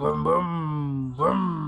Vroom, vroom, vroom.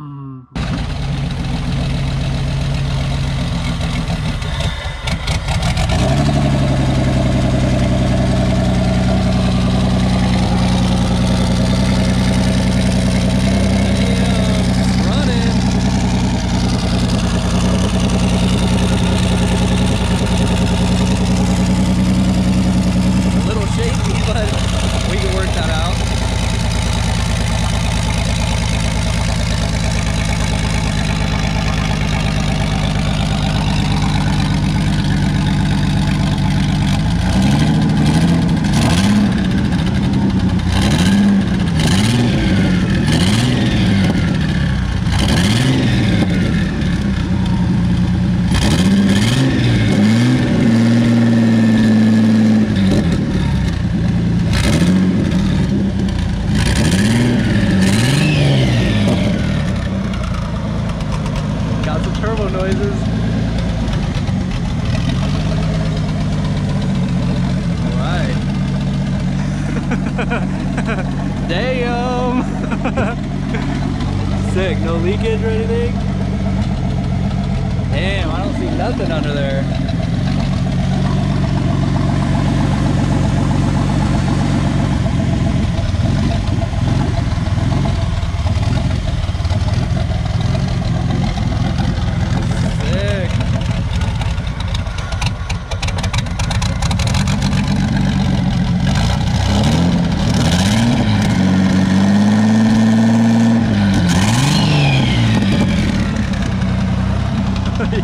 Damn! Sick, no leakage or anything? Damn, I don't see nothing under there.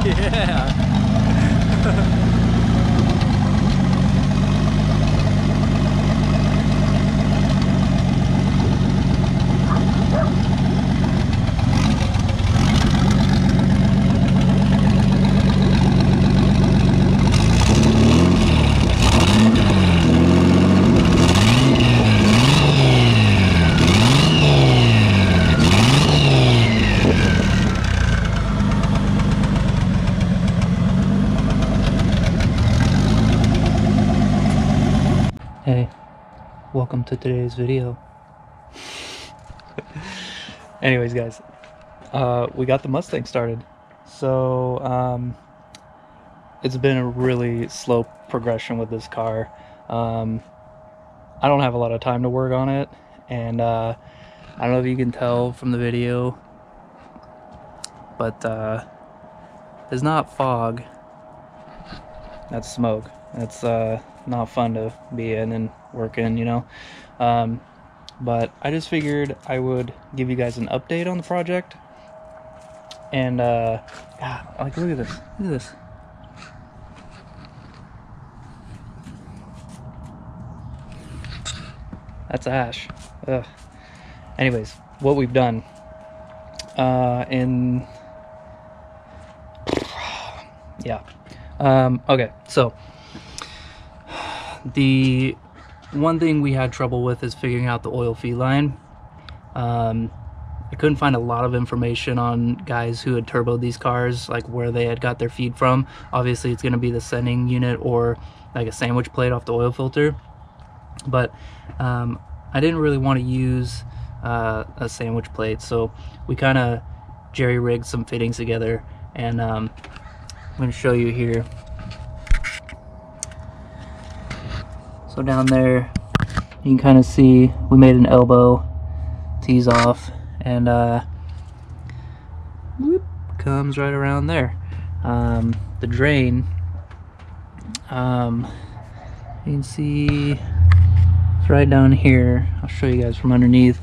Yeah. Hey, welcome to today's video. Anyways, guys, we got the Mustang started. So, it's been a really slow progression with this car. I don't have a lot of time to work on it, and I don't know if you can tell from the video, but it's not fog, that's smoke. It's not fun to be in and work in, you know. But I just figured I would give you guys an update on the project. And God, like, look at this. Look at this. That's ash. Ugh. Anyways, what we've done okay, so the one thing we had trouble with is figuring out the oil feed line. I couldn't find a lot of information on guys who had turboed these cars, like where they had got their feed from. Obviously it's going to be the sending unit or like a sandwich plate off the oil filter, but I didn't really want to use a sandwich plate, so we kind of jerry-rigged some fittings together, and I'm going to show you here. So down there you can kind of see we made an elbow, tees off, and whoop, comes right around there. The drain, you can see it's right down here. I'll show you guys from underneath.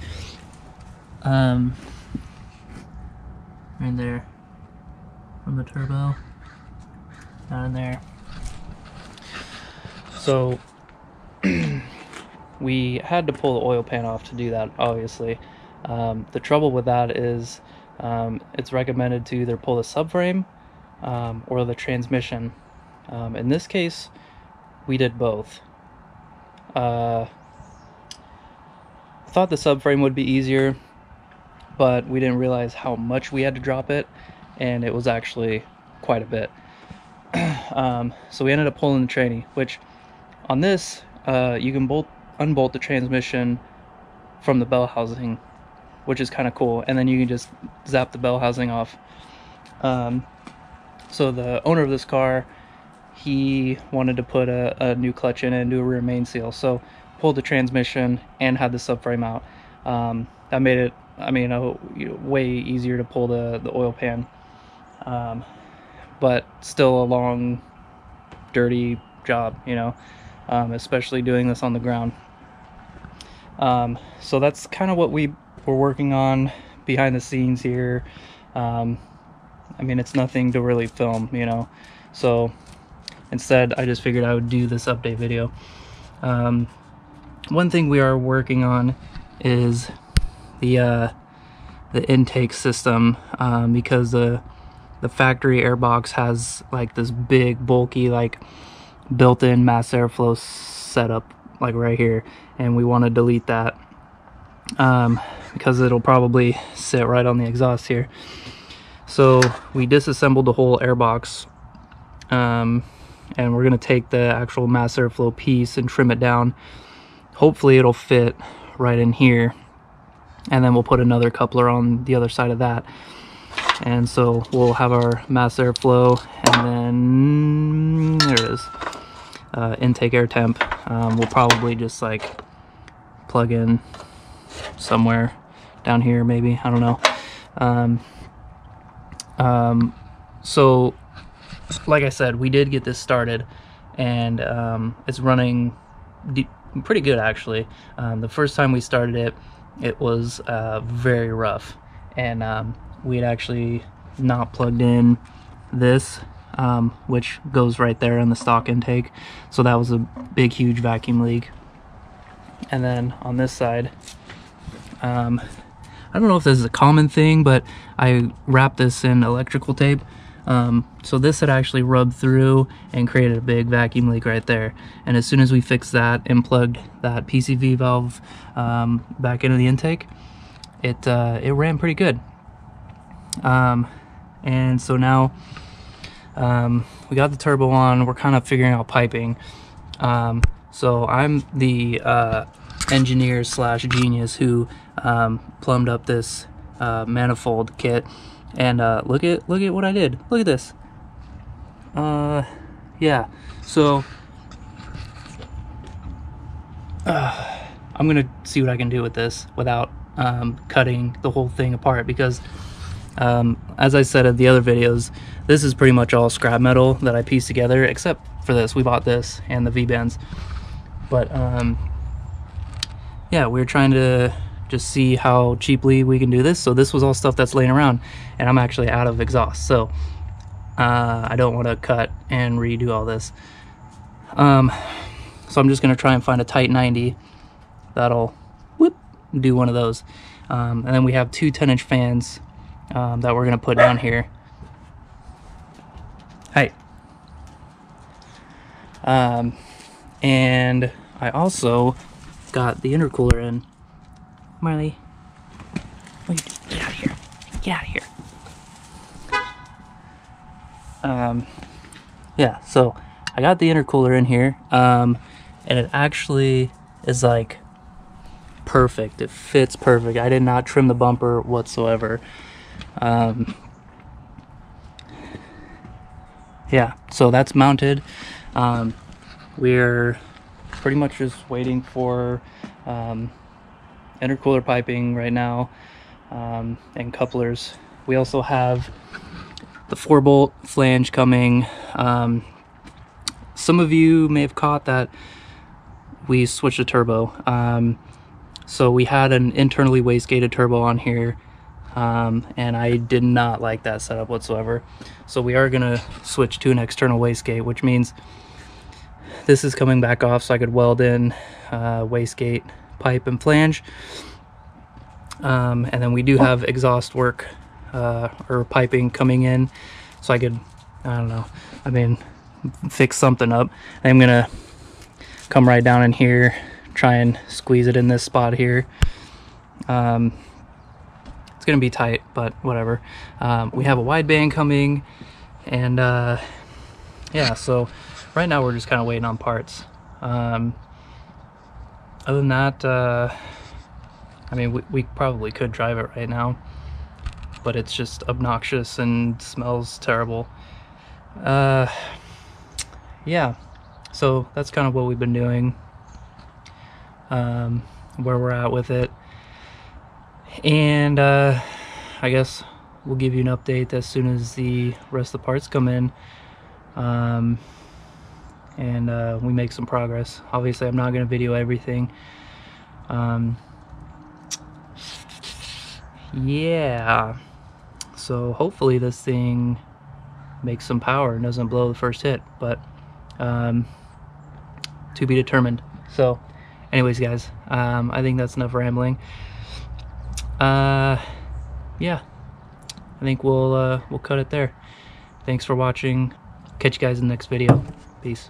Right there from the turbo, down in there. So we had to pull the oil pan off to do that, obviously. The trouble with that is it's recommended to either pull the subframe or the transmission. In this case, we did both. I thought the subframe would be easier, but we didn't realize how much we had to drop it, and it was actually quite a bit. So we ended up pulling the tranny, which on this you can unbolt the transmission from the bell housing, which is kind of cool. And then you can just zap the bell housing off. So the owner of this car, he wanted to put a new clutch in it and do a rear main seal. So pulled the transmission and had the subframe out. That made it, I mean, way easier to pull the oil pan. But still a long, dirty job, you know, especially doing this on the ground. So that's kind of what we were working on behind the scenes here. I mean, it's nothing to really film, you know, so instead I just figured I would do this update video. One thing we are working on is the intake system, because the factory airbox has like this big bulky like built-in mass airflow setup like right here, and we want to delete that because it'll probably sit right on the exhaust here. So we disassembled the whole airbox, and we're going to take the actual mass airflow piece and trim it down. Hopefully it'll fit right in here, and then we'll put another coupler on the other side of that. And so we'll have our mass airflow, and then there it is, intake air temp. We'll probably just like plug in somewhere down here, maybe, I don't know. So like I said, we did get this started, and it's running pretty good actually. The first time we started it, it was very rough, and we had actually not plugged in this, which goes right there in the stock intake, so that was a big huge vacuum leak. And then on this side, I don't know if this is a common thing, but I wrapped this in electrical tape. So this had actually rubbed through and created a big vacuum leak right there. And as soon as we fixed that and plugged that PCV valve back into the intake, it ran pretty good. And so now we got the turbo on. We're kind of figuring out piping. So I'm the engineer slash genius who plumbed up this manifold kit, and look at what I did. Look at this. Yeah, so I'm gonna see what I can do with this without cutting the whole thing apart, because as I said in the other videos, this is pretty much all scrap metal that I pieced together, except for this. We bought this and the V-bands, but yeah, we're trying to just see how cheaply we can do this. So this was all stuff that's laying around, and I'm actually out of exhaust, so I don't want to cut and redo all this. So I'm just gonna try and find a tight 90 that'll whoop, do one of those, and then we have two 10-inch fans that we're gonna put down here. Hey. And I also got the intercooler in. Marley, what are you doing? Get out of here. Get out of here. Yeah, so I got the intercooler in here, and it actually is like perfect. It fits perfect. I did not trim the bumper whatsoever. Yeah, so that's mounted. We're pretty much just waiting for intercooler piping right now, and couplers. We also have the 4-bolt flange coming. Some of you may have caught that we switched the turbo. So we had an internally wastegated turbo on here, and I did not like that setup whatsoever. So we are gonna switch to an external wastegate, which means this is coming back off, so I could weld in wastegate pipe and flange. And then we do have exhaust work or piping coming in, so I could, I don't know, I mean, fix something up. I'm gonna come right down in here, try and squeeze it in this spot here. It's gonna be tight, but whatever. We have a wideband coming, and yeah, so right now we're just kind of waiting on parts. Other than that, I mean, we probably could drive it right now, but it's just obnoxious and smells terrible. Yeah, so that's kind of what we've been doing, where we're at with it. And I guess we'll give you an update as soon as the rest of the parts come in, and we make some progress. Obviously, I'm not going to video everything. Yeah, so hopefully this thing makes some power and doesn't blow the first hit, but to be determined. So anyways, guys, I think that's enough rambling. Yeah, I think we'll cut it there. Thanks for watching. Catch you guys in the next video. Peace.